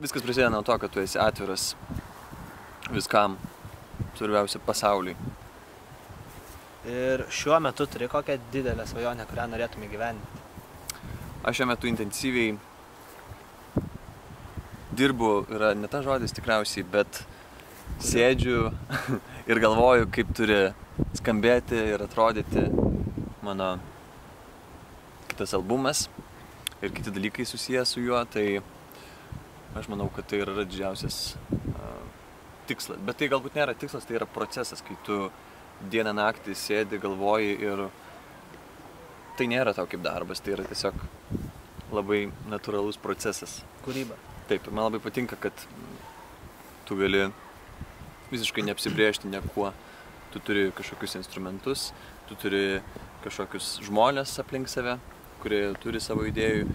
viskas prasideda nuo to, kad tu esi atviras viskam, svarbiausia pasauliui. Ir šiuo metu turi kokią didelę svajonę, kurią norėtum įgyvendinti? Aš šiuo metu intensyviai dirbu, yra ne tas žodis tikriausiai, bet sėdžiu ir galvoju, kaip turi skambėti ir atrodyti mano kitas albumas ir kiti dalykai susiję su juo, tai aš manau, kad tai yra didžiausias tikslas. Bet tai galbūt nėra tikslas, tai yra procesas, kai tu dieną naktį sėdi, galvoji ir tai nėra tau kaip darbas, tai yra tiesiog labai natūralus procesas. Kūryba. Taip, man labai patinka, kad tu gali visiškai neapsibrėžti niekuo. Tu turi kažkokius instrumentus, tu turi kažkokius žmonės aplink save, kurie turi savo idėjų,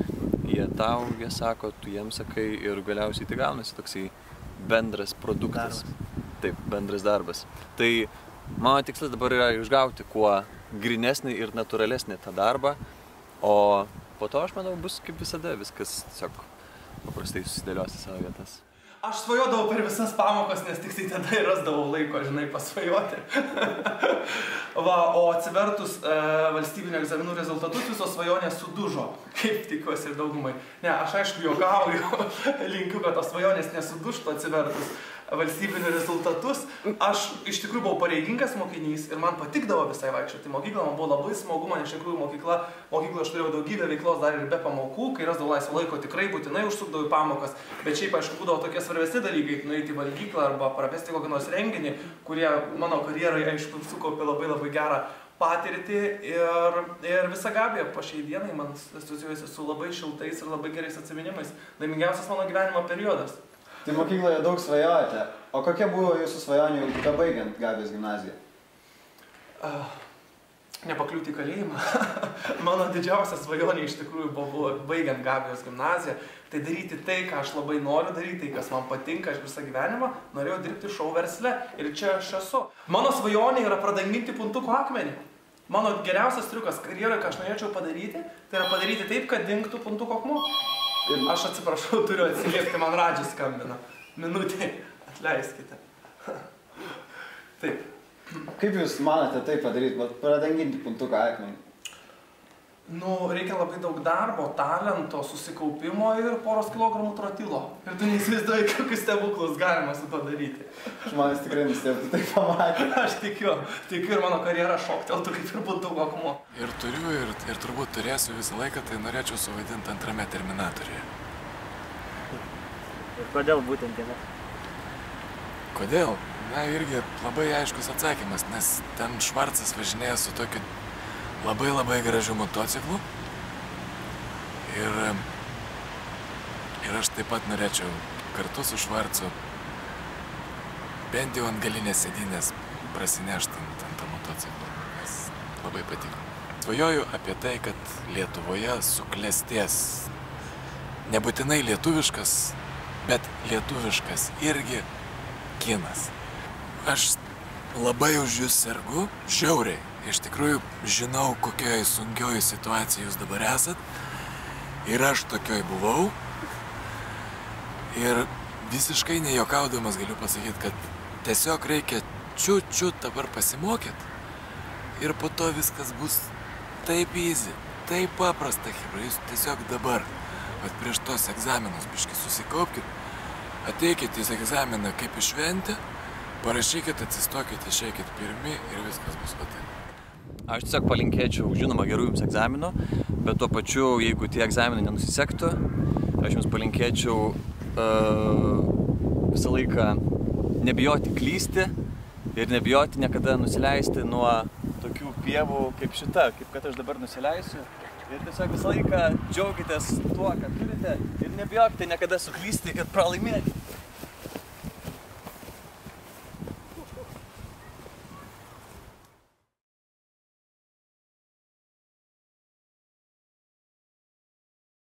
jie sako, tu jiems sakai ir galiausiai tai gaunasi toksai bendras produktas. Taip, bendras darbas. Tai mano tikslas dabar yra išgauti kuo grynesnį ir natūralesnį tą darbą, o po to, aš manau, bus kaip visada, viskas tiesiog paprastai susidėlios į savo vietas. Aš svajodavau per visas pamokas, nes tik tai tada ir rasdavau laiko, žinai, pasvajoti. O atsivertus valstybinio egzaminų rezultatus, visos svajonės sudužo, kaip tikiuosi ir daugumai. Ne, aš aišku juokauju, linkiu, kad tos svajonės nesudužtų atsivertus valstybinių rezultatus. Aš iš tikrųjų buvau pareigingas mokinys ir man patikdavo visai vaikščioti. Mokykla man buvo labai smagu, man iš tikrųjų mokykloje aš turėjau daugybę veiklos dar ir be pamokų, kai rasdavau laisvo laiko, tikrai būtinai užsukdavau į pamokas, bet šiaip aišku būdavo tokie svarbesni dalykai, nueiti į valgyklą arba pravesti kokį nors renginį, kurie mano karjerai aišku sukaupė labai gerą patirtį ir visa Gabija po šiai dienai man asocijuojasi su labai šiltais ir labai gerais atsiminimais. Laimingiausias mano gyvenimo periodas. Tai mokykloje daug svajojate. O kokia buvo jūsų svajonė jau baigiant Gabijos gimnaziją? Nepakliūti į kalėjimą. Mano didžiausia svajonė iš tikrųjų buvo baigiant Gabijos gimnaziją. Tai daryti tai, ką aš labai noriu daryti, tai kas man patinka, aš visą gyvenimą norėjau dirbti šou versle ir čia aš esu. Mano svajonė yra pradanginti puntuko akmenį. Mano geriausias triukas karjeroje, ką aš norėčiau padaryti, tai yra padaryti taip, kad dingtų puntuko akmuo. Aš atsiprašau, turiu atsiliepti, man Radžis skambina. Minutė, atleiskite. Taip. Kaip jūs manote tai padaryti, pradanginti puntuką akmenį? Nu, reikia labai daug darbo, talento, susikaupimo ir poros kilogramų trotilo. Ir tu neįsivaizduoji, kokius stebuklus galima su to daryti. Žmonės tikrai nustebtų tai pamatė. Aš tikiu ir mano karjera šokteltų kaip ir puntuko akmuo. Ir turiu, ir turbūt turėsiu visą laiką, tai norėčiau suvaidinti antrame Terminatoriuje. Ir kodėl būtent jame? Kodėl? Na, irgi labai aiškus atsakymas, nes ten Švarcas važinėja su tokiu labai gražiu motociklu. Ir aš taip pat norėčiau kartu su Švarcu bent jau ant galinės sėdynės prasinešti ant to motociklo, nes labai patiko. Svajoju apie tai, kad Lietuvoje suklestės nebūtinai lietuviškas, bet lietuviškas irgi kinas. Aš labai už jūs sergu, žiauriai. Iš tikrųjų, žinau, kokioje sunkioje situacijoje jūs dabar esat. Ir aš tokioj buvau. Ir visiškai nejokaudamas galiu pasakyti, kad tiesiog reikia čiut dabar pasimokyti. Ir po to viskas bus taip easy, taip paprasta, chebra. Jūs tiesiog dabar, prieš tos egzaminus biškį susikaupkit, ateikit į egzaminą kaip į šventę, parašykit, atsistokit, išeikit pirmi ir viskas bus taip. Aš tiesiog palinkėčiau, žinoma, gerų jums egzaminų, bet tuo pačiu, jeigu tie egzaminai nenusisektų, aš jums palinkėčiau visą laiką nebijoti klysti ir nebijoti niekada nusileisti nuo tokių pievų kaip šita, kaip kad aš dabar nusileisiu. Ir tiesiog visą laiką džiaugitės tuo, ką turite ir nebijokite niekada suklysti ir pralaimėti.